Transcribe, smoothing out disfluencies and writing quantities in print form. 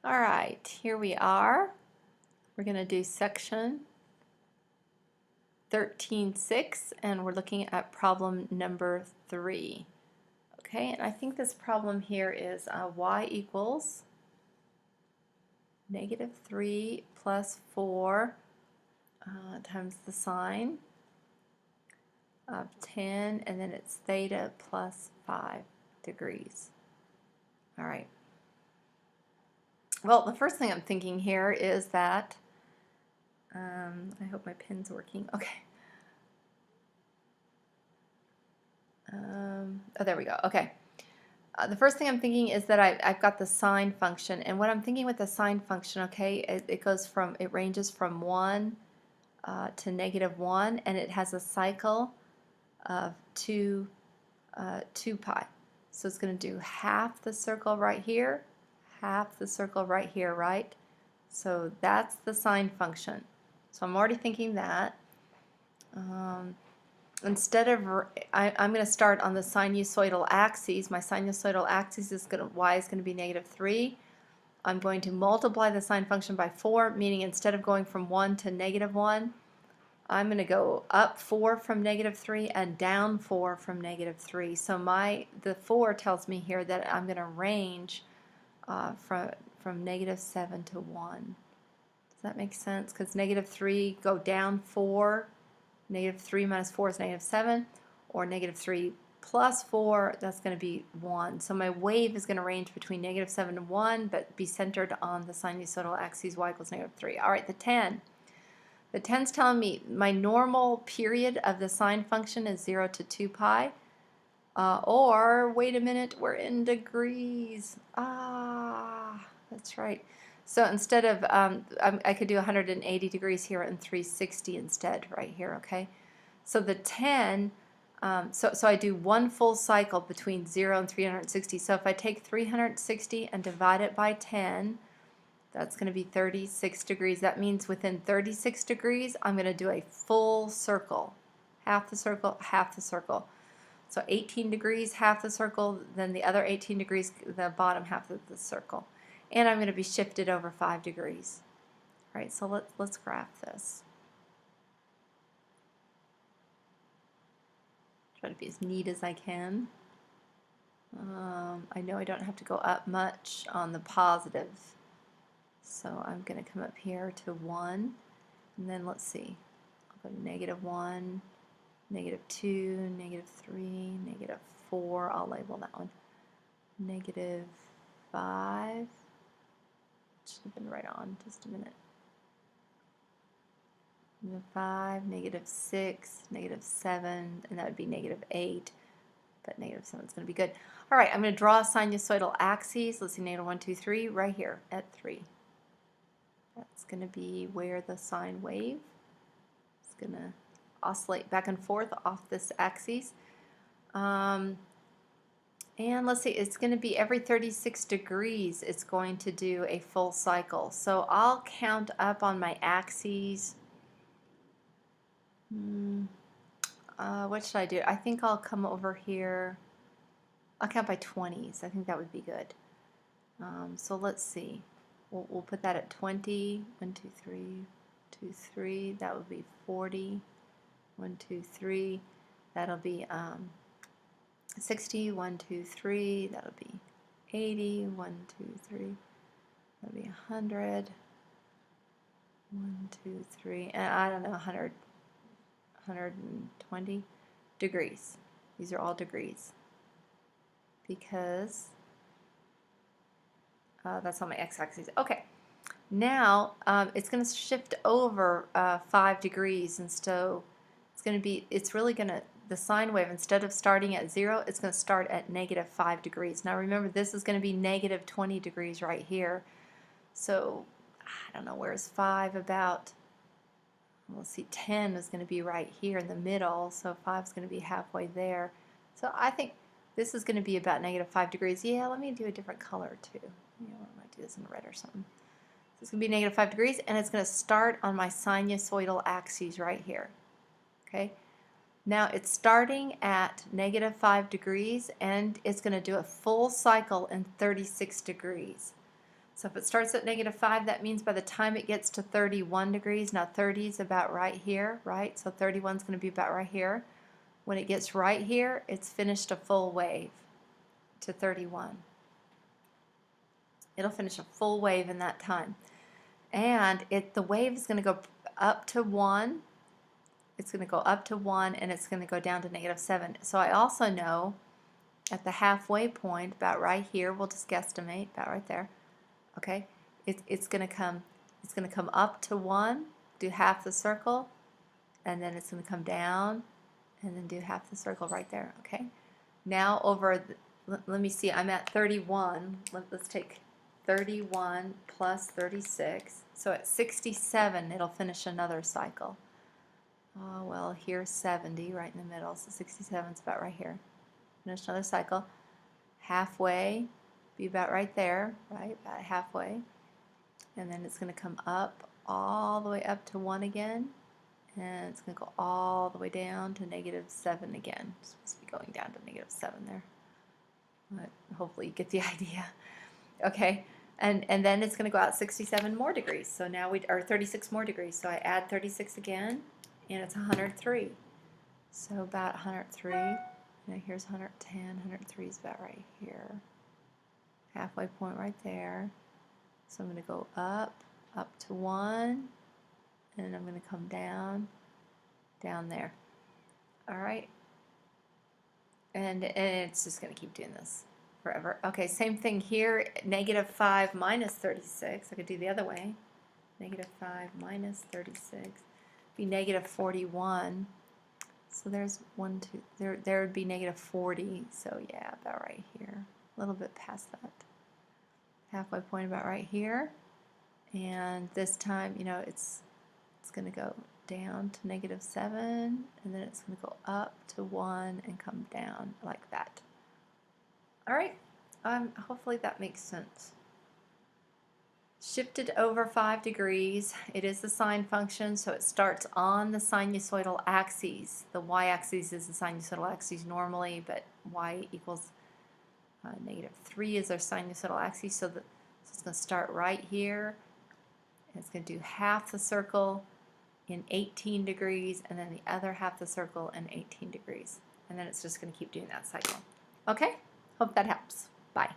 All right, here we are. We're going to do section 13.6 and we're looking at problem number 3. Okay, and I think this problem here is y equals -3 plus 4 times the sine of 10, and then it's theta plus 5 degrees. All right. Well, the first thing I'm thinking here is that, I hope my pen's working. Okay. Oh, there we go. Okay. The first thing I'm thinking is that I've got the sine function, and what I'm thinking with the sine function, okay, it ranges from 1 to -1, and it has a cycle of 2 pi. So it's going to do half the circle right here, half the circle right here, right? So that's the sine function. So I'm already thinking that. Instead of, I'm going to start on the sinusoidal axis. My sinusoidal axis is y is going to be -3. I'm going to multiply the sine function by 4, meaning instead of going from 1 to -1, I'm going to go up 4 from -3 and down 4 from -3. So the 4 tells me here that I'm going to range from -7 to 1. Does that make sense? Because -3 go down 4. -3 minus 4 is -7, or -3 plus 4, that's going to be 1. So my wave is going to range between -7 and 1, but be centered on the sinusoidal axis y equals -3. All right, the 10. The 10's telling me my normal period of the sine function is 0 to 2 pi. Or, wait a minute, we're in degrees. That's right. So instead of, I could do 180 degrees here and 360 instead right here, okay? So the 10, so I do one full cycle between 0 and 360. So if I take 360 and divide it by 10, that's going to be 36 degrees. That means within 36 degrees, I'm going to do a full circle. Half the circle, half the circle. So 18 degrees, half the circle, then the other 18 degrees, the bottom half of the circle. And I'm going to be shifted over 5 degrees. All right, so let's graph this. Try to be as neat as I can. I know I don't have to go up much on the positive. So I'm going to come up here to 1, and then let's see. I'll go to -1, -2, -3, -4. I'll label that one. -5. Should have been right on. Just a minute. -5, -6, -7, and that would be -8. But -7 is going to be good. All right, I'm going to draw a sinusoidal axis. Let's see, -1, 2, 3, right here at 3. That's going to be where the sine wave is going to oscillate back and forth off this axis. And let's see, it's going to be every 36 degrees it's going to do a full cycle. So I'll count up on my axes. What should I do? I think I'll come over here. I'll count by 20s. I think that would be good. So let's see. We'll put that at 20. 1, 2, 3, 2, 3. That would be 40. 1, 2, 3. That'll be 60. 1, 2, 3. That'll be 80. 1, 2, 3. That'll be 100. 1, 2, 3. And I don't know, 120 degrees. These are all degrees because that's on my x-axis. Okay, now it's going to shift over 5 degrees, and so it's really going to, the sine wave, instead of starting at 0, it's going to start at -5 degrees. Now remember, this is going to be -20 degrees right here. So I don't know, where's 5 about? Let's see, 10 is going to be right here in the middle, so 5 is going to be halfway there. So I think this is going to be about -5 degrees. Yeah, let me do a different color too. I might do this in red or something. So it's going to be -5 degrees, and it's going to start on my sinusoidal axis right here. Okay. Now it's starting at -5 degrees, and it's going to do a full cycle in 36 degrees. So if it starts at -5, that means by the time it gets to 31 degrees, now 30 is about right here, right? So 31 is going to be about right here. When it gets right here, it's finished a full wave to 31. It'll finish a full wave in that time. And the wave is going to go up to 1. It's going to go up to 1, and it's going to go down to -7. So I also know at the halfway point, about right here, we'll just guesstimate, about right there, okay, it's going to come up to 1, do half the circle, and then it's going to come down, and then do half the circle right there, okay? Now let me see, I'm at 31. Let's take 31 plus 36. So at 67, it'll finish another cycle. Oh, well, here's 70 right in the middle, so 67 is about right here. Finish another cycle. Halfway, be about right there, right, about halfway. And then it's going to come up, all the way up to 1 again. And it's going to go all the way down to -7 again. It's supposed to be going down to -7 there. But hopefully you get the idea. Okay, and then it's going to go out 67 more degrees. So now or 36 more degrees. So I add 36 again, and it's 103. So about 103. Now here's 110. 103 is about right here. Halfway point right there. So I'm going to go up to 1, and I'm going to come down there. All right, and it's just going to keep doing this forever. Okay, same thing here. -5 minus 36. I could do the other way. -5 minus 36 be -41. So there's 1, 2. There would be -40. So yeah, about right here. A little bit past that. Halfway point about right here. And this time, you know, it's going to go down to -7, and then it's going to go up to 1 and come down like that. All right, hopefully that makes sense. Shifted over 5 degrees. It is the sine function, so it starts on the sinusoidal axes. The y-axis is the sinusoidal axis normally, but y equals -3 is our sinusoidal axis, so it's going to start right here. And it's going to do half the circle in 18 degrees, and then the other half the circle in 18 degrees. And then it's just going to keep doing that cycle. Okay? Hope that helps. Bye.